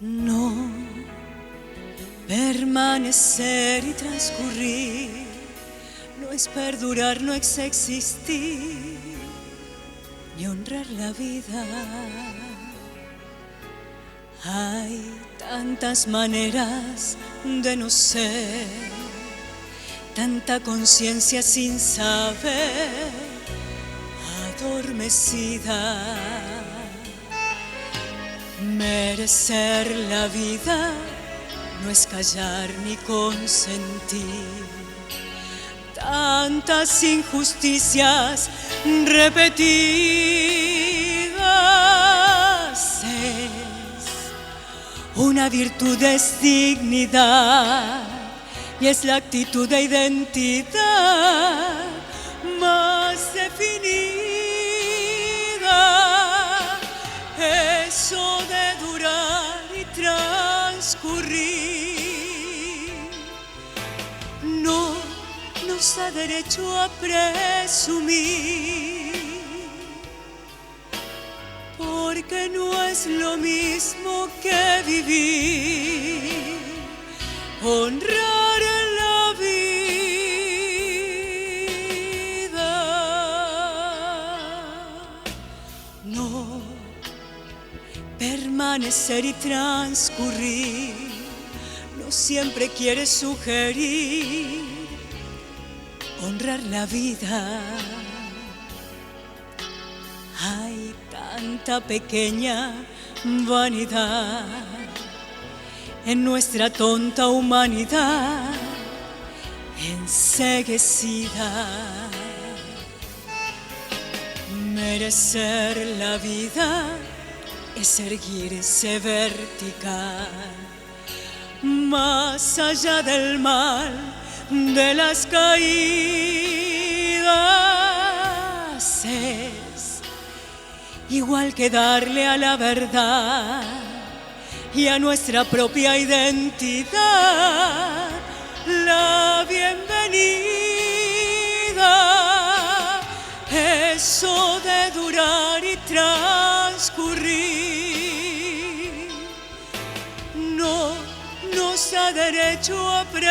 No permanecer y transcurrir no es perdurar, no es existir ni honrar la vida. Hay tantas maneras de no ser, tanta conciencia sin saber, adormecida. Merecer la vida no es callar ni consentir tantas injusticias repetidas. Es una virtud, es dignidad y es la actitud de identidad más definida. Eso de durar y transcurrir no nos da derecho a presumir, porque no es lo mismo que vivir, honrar la vida. No permanecer y transcurrir no siempre quiere sugerir honrar la vida. Hay tanta pequeña vanidad en nuestra tonta humanidad enceguecida. Merecer la vida es erguirse vertical, más allá del mal, de las caídas. Es igual que darle a la verdad y a nuestra propia identidad la bienvenida. Eso de durar y transcurrir no nos da derecho a presumir,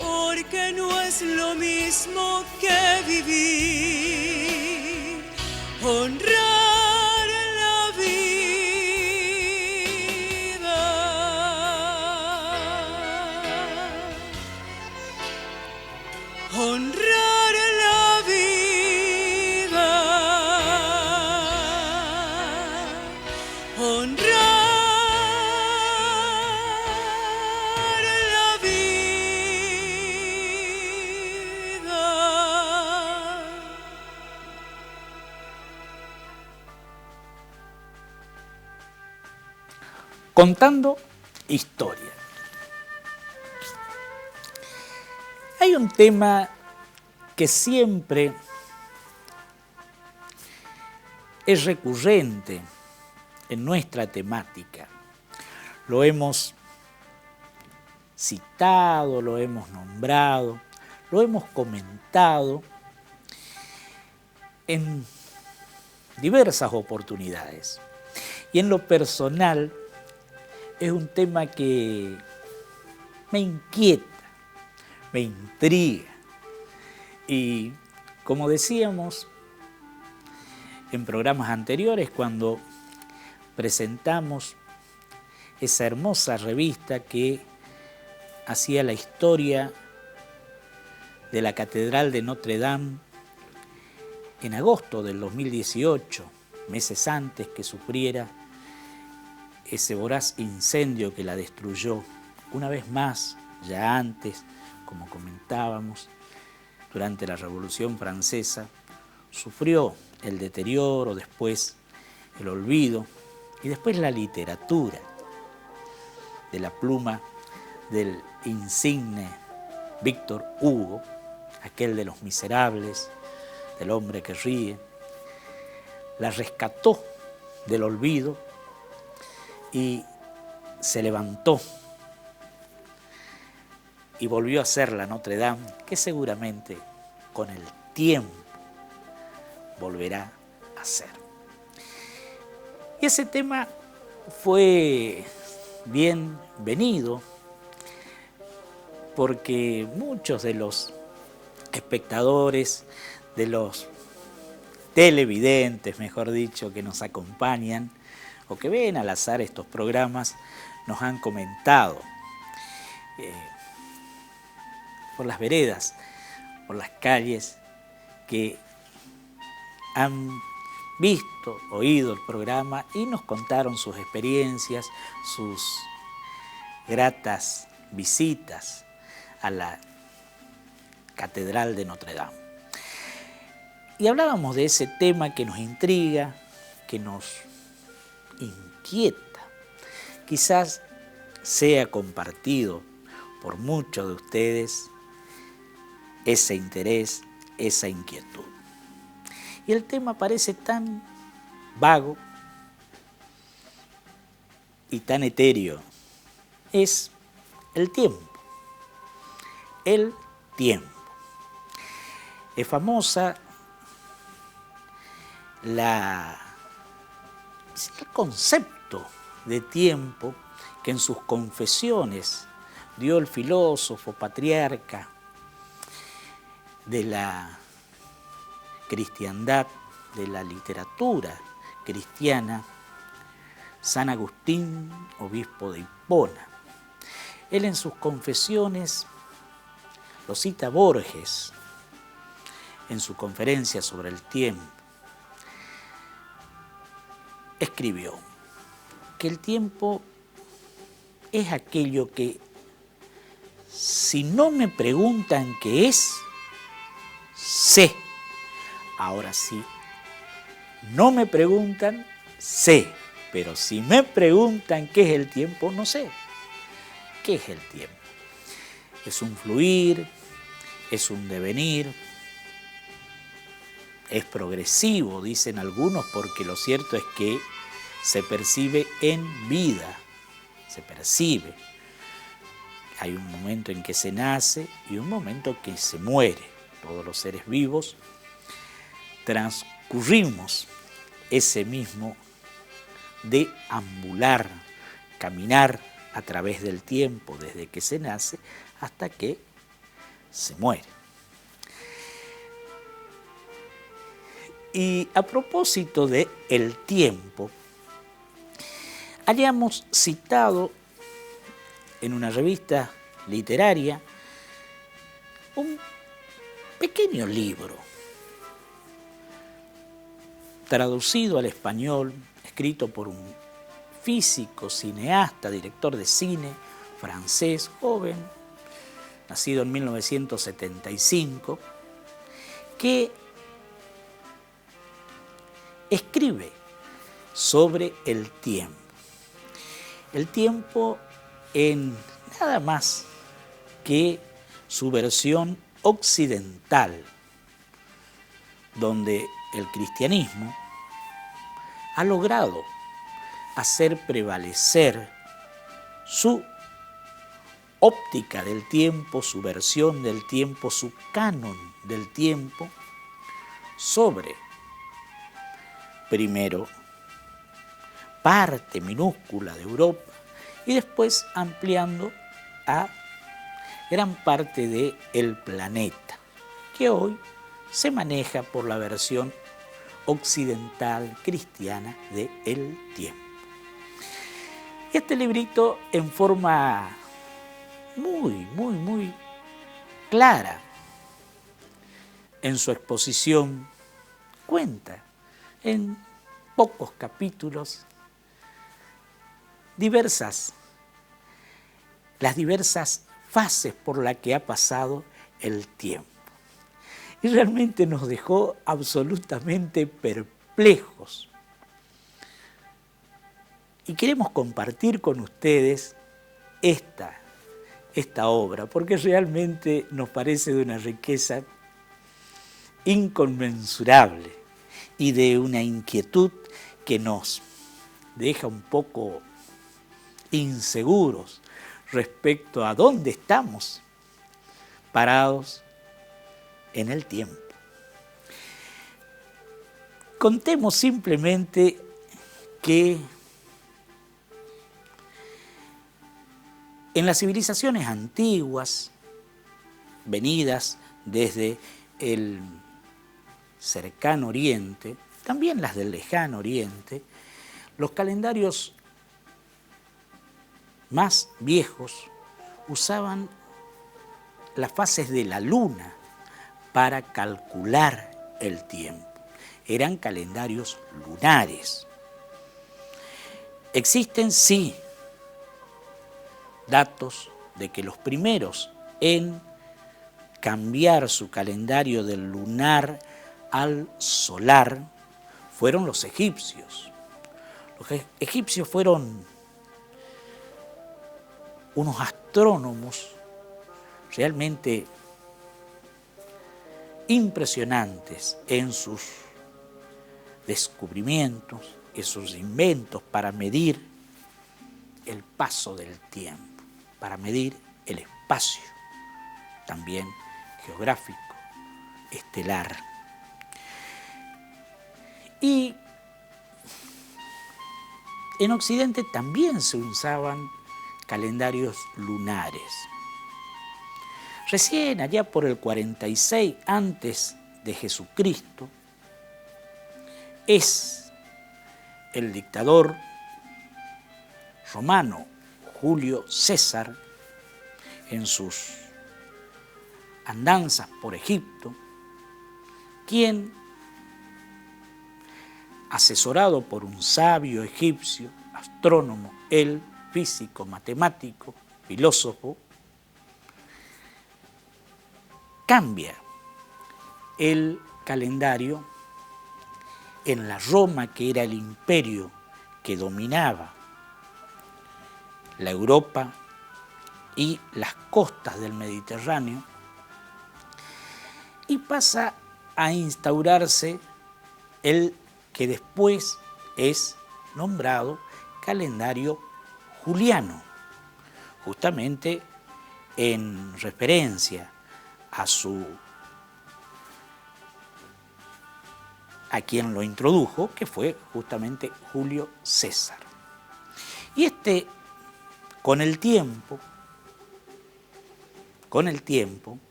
porque no es lo mismo que vivir, honrar la vida. Honrar la vida. Honrar la vida. Contando historia. Hay un tema que siempre es recurrente en nuestra temática. Lo hemos citado, lo hemos nombrado, lo hemos comentado en diversas oportunidades. Y en lo personal es un tema que me inquieta, me intriga. Y como decíamos en programas anteriores, cuando presentamos esa hermosa revista que hacía la historia de la Catedral de Notre Dame en agosto del 2018, meses antes que sufriera ese voraz incendio que la destruyó. Una vez más, ya antes, como comentábamos, durante la Revolución Francesa, sufrió el deterioro, después el olvido y después la literatura de la pluma del insigne Víctor Hugo, aquel de Los Miserables, del hombre que ríe, la rescató del olvido y se levantó y volvió a ser la Notre Dame, que seguramente con el tiempo volverá a ser. Y ese tema fue bienvenido porque muchos de los espectadores, de los televidentes, mejor dicho, que nos acompañan o que ven al azar estos programas, nos han comentado por las veredas, por las calles, que han visto, oído el programa y nos contaron sus experiencias, sus gratas visitas a la Catedral de Notre Dame. Y hablábamos de ese tema que nos intriga, que nos inquieta. Quizás sea compartido por muchos de ustedes ese interés, esa inquietud. Y el tema parece tan vago y tan etéreo. Es el tiempo. El tiempo. Es famosa el concepto de tiempo que en sus confesiones dio el filósofo patriarca de la cristiandad, de la literatura cristiana, San Agustín, obispo de Hipona. Él en sus confesiones, lo cita Borges en su conferencia sobre el tiempo, escribió que el tiempo es aquello que, si no me preguntan qué es, sé. Ahora sí, no me preguntan, sé. Pero si me preguntan qué es el tiempo, no sé. ¿Qué es el tiempo? Es un fluir, es un devenir, es progresivo, dicen algunos, porque lo cierto es que se percibe en vida, se percibe. Hay un momento en que se nace y un momento en que se muere. Todos los seres vivos transcurrimos ese mismo deambular, caminar a través del tiempo desde que se nace hasta que se muere. Y a propósito de el tiempo, hayamos citado en una revista literaria un pequeño libro traducido al español, escrito por un físico, cineasta, director de cine francés, joven, nacido en 1975, que escribe sobre el tiempo. El tiempo en nada más que su versión occidental, donde el cristianismo ha logrado hacer prevalecer su óptica del tiempo, su versión del tiempo, su canon del tiempo, sobre, primero, parte minúscula de Europa y después ampliando a gran parte del planeta, que hoy se maneja por la versión occidental cristiana del tiempo. Este librito, en forma muy clara en su exposición, cuenta en pocos capítulos las diversas fases por las que ha pasado el tiempo. Y realmente nos dejó absolutamente perplejos. Y queremos compartir con ustedes esta obra, porque realmente nos parece de una riqueza inconmensurable y de una inquietud que nos deja un poco inseguros respecto a dónde estamos parados en el tiempo. Contemos simplemente que en las civilizaciones antiguas, venidas desde el cercano Oriente, también las del lejano Oriente, los calendarios más viejos usaban las fases de la luna para calcular el tiempo. Eran calendarios lunares. Existen, sí, datos de que los primeros en cambiar su calendario del lunar al solar fueron los egipcios. Los egipcios fueron unos astrónomos realmente impresionantes en sus descubrimientos, en sus inventos para medir el paso del tiempo, para medir el espacio, también geográfico, estelar. Y en Occidente también se usaban calendarios lunares. Recién allá por el 46 antes de Jesucristo, es el dictador romano Julio César, en sus andanzas por Egipto, quien, asesorado por un sabio egipcio, astrónomo, él, físico, matemático, filósofo, cambia el calendario en la Roma, que era el imperio que dominaba la Europa y las costas del Mediterráneo, y pasa a instaurarse el que después es nombrado calendario juliano, justamente en referencia a quien lo introdujo, que fue justamente Julio César. Y con el tiempo,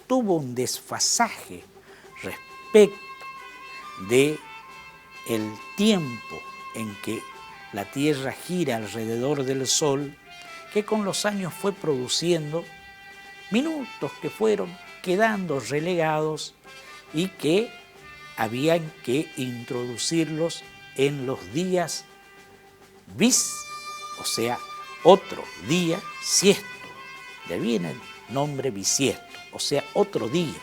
tuvo un desfasaje respecto de el tiempo en que la Tierra gira alrededor del Sol, que con los años fue produciendo minutos que fueron quedando relegados y que habían que introducirlos en los días bis, o sea, otro día siesto. De ahí viene el nombre bisiesto, o sea, otro día,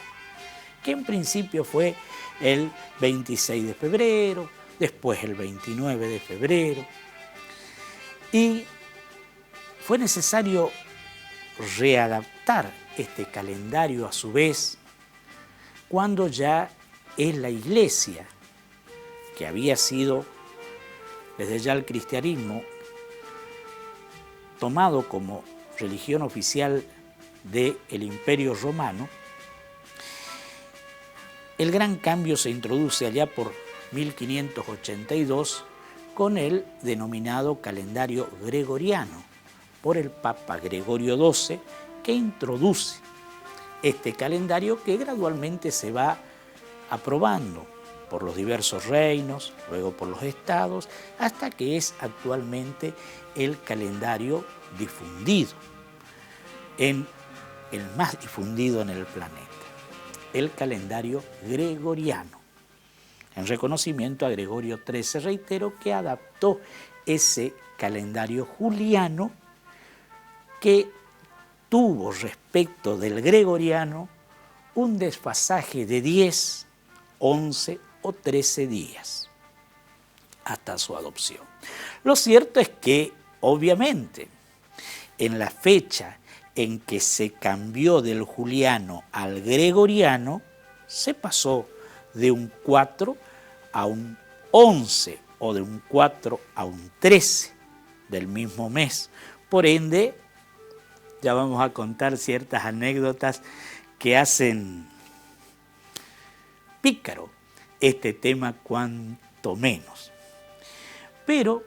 que en principio fue el 26 de febrero, después el 29 de febrero, y fue necesario readaptar este calendario a su vez cuando ya es la Iglesia, que había sido desde ya el cristianismo tomado como religión oficial del Imperio Romano. El gran cambio se introduce allá por 1582 con el denominado calendario gregoriano por el Papa Gregorio XII, que introduce este calendario que gradualmente se va aprobando por los diversos reinos, luego por los estados, hasta que es actualmente el calendario difundido, el más difundido en el planeta, el calendario gregoriano, en reconocimiento a Gregorio XIII, reitero, que adaptó ese calendario juliano que tuvo respecto del gregoriano un desfasaje de 10, 11 o 13 días hasta su adopción. Lo cierto es que, obviamente, en la fecha en que se cambió del juliano al gregoriano, se pasó de un 4 a un 11 o de un 4 a un 13 del mismo mes. Por ende, ya vamos a contar ciertas anécdotas que hacen pícaro este tema cuanto menos. Pero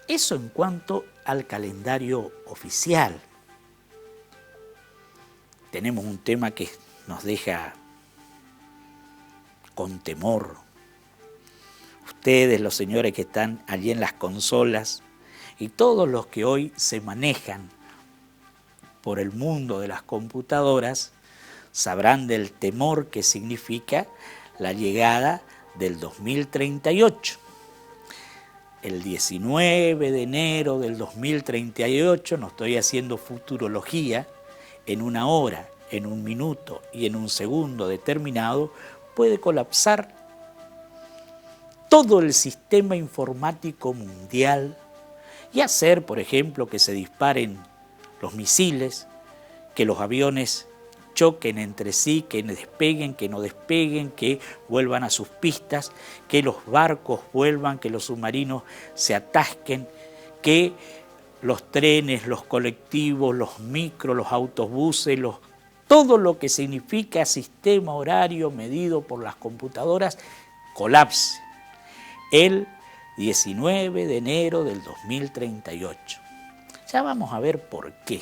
Eso en cuanto al calendario oficial. Tenemos un tema que nos deja con temor. Ustedes, los señores que están allí en las consolas, y todos los que hoy se manejan por el mundo de las computadoras, sabrán del temor que significa la llegada del 2038. El 19 de enero del 2038, no estoy haciendo futurología, en una hora, en un minuto y en un segundo determinado, puede colapsar todo el sistema informático mundial y hacer, por ejemplo, que se disparen los misiles, que los aviones choquen entre sí, que despeguen, que no despeguen, que vuelvan a sus pistas, que los barcos vuelvan, que los submarinos se atasquen, que los trenes, los colectivos, los micros, los autobuses, todo lo que significa sistema horario medido por las computadoras, colapse el 19 de enero del 2038. Ya vamos a ver por qué.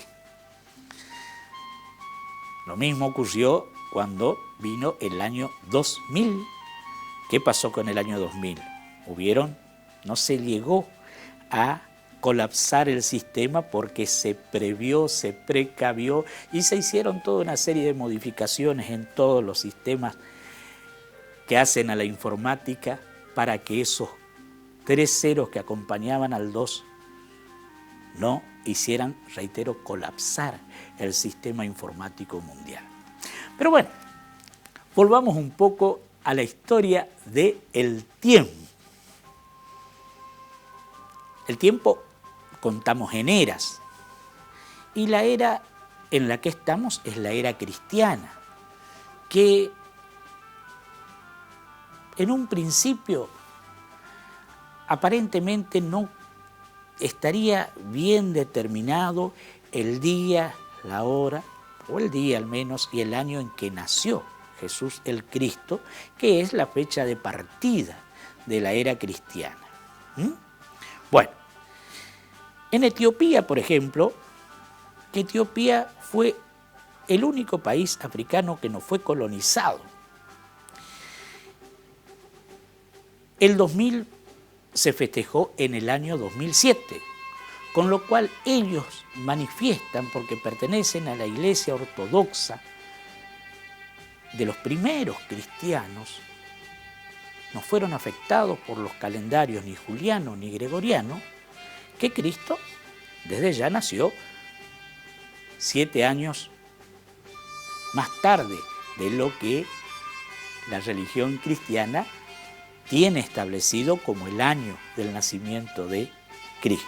Lo mismo ocurrió cuando vino el año 2000. ¿Qué pasó con el año 2000? No se llegó a colapsar el sistema porque se previó, se precavió y se hicieron toda una serie de modificaciones en todos los sistemas que hacen a la informática para que esos 3 ceros que acompañaban al 2 no hicieran, reitero, colapsar el sistema informático mundial. Pero bueno, volvamos un poco a la historia del tiempo. El tiempo contamos en eras y la era en la que estamos es la era cristiana, que en un principio aparentemente no estaría bien determinado el día, la hora, o el día al menos, y el año en que nació Jesús el Cristo, que es la fecha de partida de la era cristiana. Bueno, en Etiopía, por ejemplo, Etiopía fue el único país africano que no fue colonizado. El 2000 se festejó en el año 2007, con lo cual ellos manifiestan, porque pertenecen a la Iglesia Ortodoxa de los primeros cristianos, no fueron afectados por los calendarios ni juliano ni gregoriano, que Cristo desde ya nació 7 años más tarde de lo que la religión cristiana tiene establecido como el año del nacimiento de Cristo.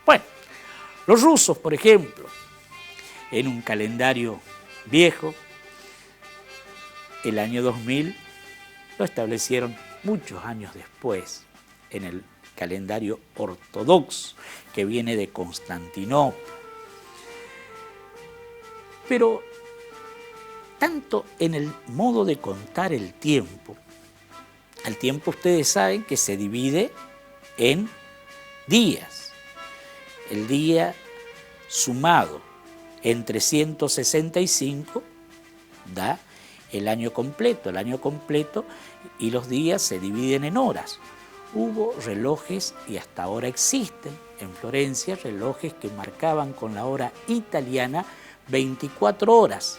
Bueno, los rusos, por ejemplo, en un calendario viejo, el año 2000 lo establecieron muchos años después en el calendario ortodoxo que viene de Constantinopla. Pero tanto en el modo de contar el tiempo ustedes saben que se divide en días. El día sumado en 365 da el año completo. El año completo y los días se dividen en horas. Hubo relojes, y hasta ahora existen en Florencia, relojes que marcaban con la hora italiana 24 horas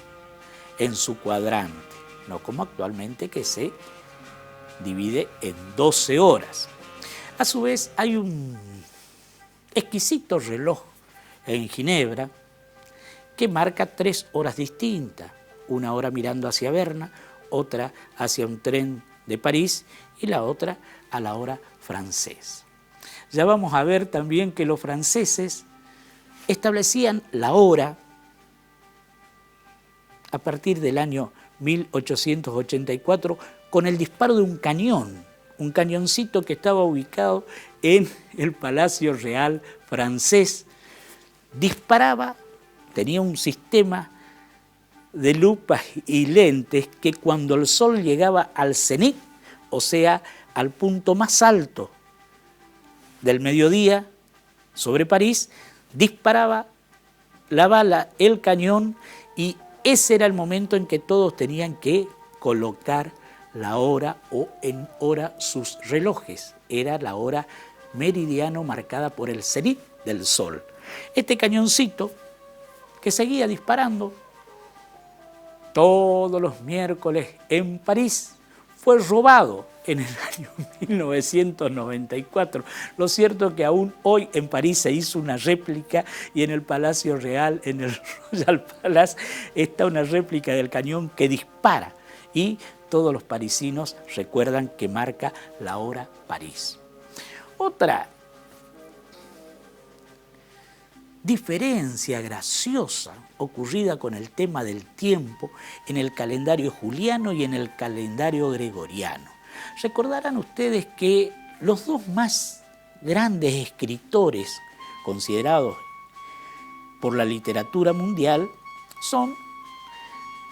en su cuadrante, no como actualmente que se divide en 12 horas. A su vez hay un exquisito reloj en Ginebra que marca 3 horas distintas, una hora mirando hacia Berna, otra hacia un tren de París y la otra a la hora francesa. Ya vamos a ver también que los franceses establecían la hora a partir del año 1884 con el disparo de un cañoncito que estaba ubicado en el Palacio Real francés. Disparaba, tenía un sistema de lupas y lentes que cuando el sol llegaba al cenit, o sea, al punto más alto del mediodía sobre París, disparaba la bala, el cañón, y ese era el momento en que todos tenían que colocar la hora o en hora sus relojes. Era la hora meridiano marcada por el cenit del sol. Este cañoncito que seguía disparando todos los miércoles en París fue robado en el año 1994. Lo cierto es que aún hoy en París se hizo una réplica y en el Palacio Real, en el Royal Palace, está una réplica del cañón que dispara y todos los parisinos recuerdan que marca la hora París. Otra diferencia graciosa ocurrida con el tema del tiempo en el calendario juliano y en el calendario gregoriano. Recordarán ustedes que los dos más grandes escritores considerados por la literatura mundial son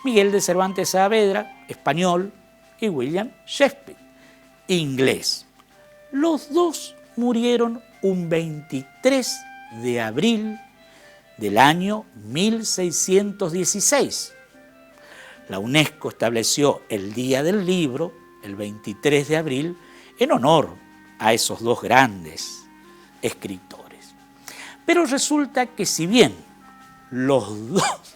Miguel de Cervantes Saavedra, español, y William Shakespeare, inglés. Los dos murieron un 23 de abril del año 1616. La UNESCO estableció el Día del Libro, el 23 de abril, en honor a esos dos grandes escritores. Pero resulta que si bien los dos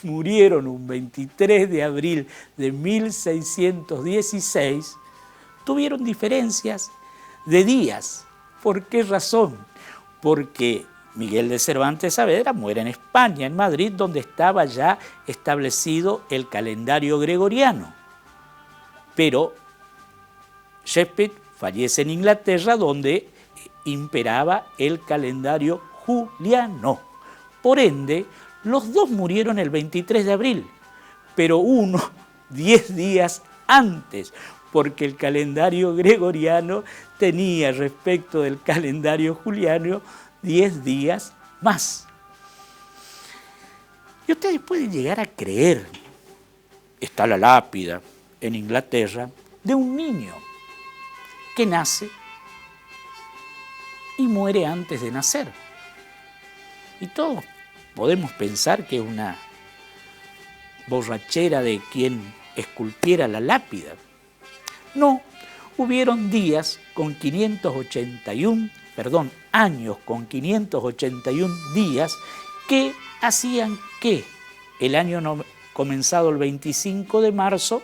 murieron un 23 de abril de 1616, tuvieron diferencias de días. ¿Por qué razón? Porque Miguel de Cervantes Saavedra muere en España, en Madrid, donde estaba ya establecido el calendario gregoriano. Pero Shakespeare fallece en Inglaterra, donde imperaba el calendario juliano. Por ende, los dos murieron el 23 de abril, pero uno 10 días antes, porque el calendario gregoriano tenía respecto del calendario juliano 10 días más. Y ustedes pueden llegar a creer, está la lápida en Inglaterra, de un niño que nace y muere antes de nacer. Y todos podemos pensar que es una borrachera de quien esculpiera la lápida. No, hubieron años con 581 días que hacían que el año comenzado el 25 de marzo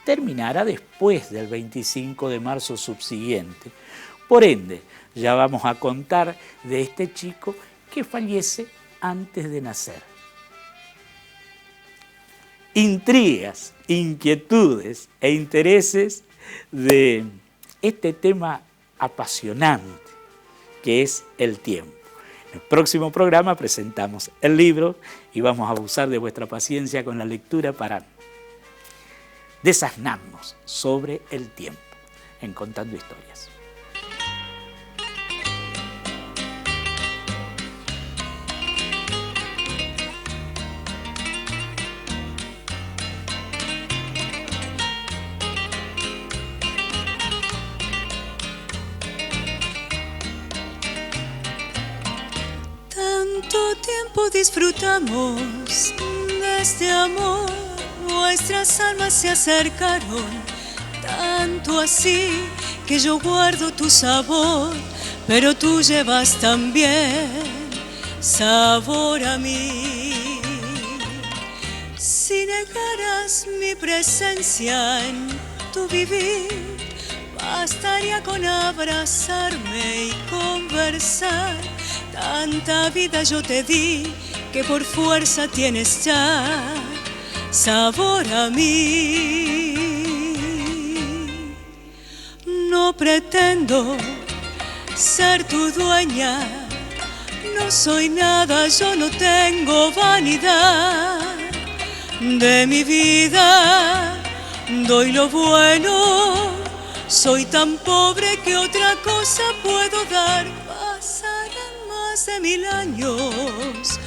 terminara después del 25 de marzo subsiguiente. Por ende, ya vamos a contar de este chico que fallece antes de nacer. Intrigas, inquietudes e intereses de este tema apasionante que es el tiempo. En el próximo programa presentamos el libro y vamos a abusar de vuestra paciencia con la lectura para desasnarnos sobre el tiempo en Contando Historias. Tanto tiempo disfrutamos de este amor, nuestras almas se acercaron, tanto así que yo guardo tu sabor, pero tú llevas también sabor a mí. Si negaras mi presencia en tu vivir, bastaría con abrazarme y conversar. Tanta vida yo te di que por fuerza tienes ya sabor a mí. No pretendo ser tu dueña, no soy nada, yo no tengo vanidad. De mi vida doy lo bueno, soy tan pobre que otra cosa puedo dar. Pasarán más de 1000 años,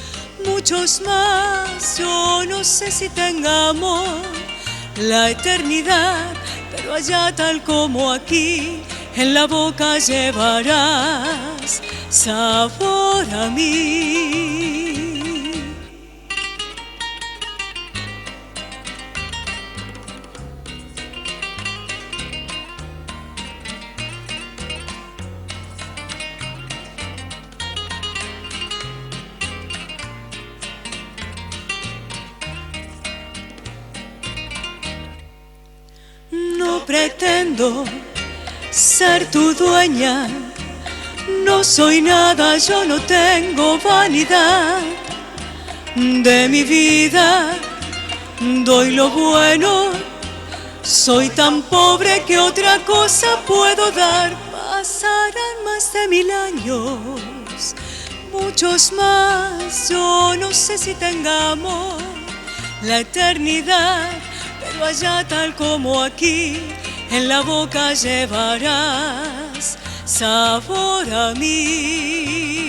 muchos más, yo no sé si tengamos la eternidad, pero allá tal como aquí, en la boca llevarás sabor a mí. No pretendo ser tu dueña, no soy nada, yo no tengo vanidad. De mi vida doy lo bueno, soy tan pobre que otra cosa puedo dar. Pasarán más de 1000 años, muchos más, yo no sé si tengamos la eternidad, pero allá tal como aquí, en la boca llevarás sabor a mí.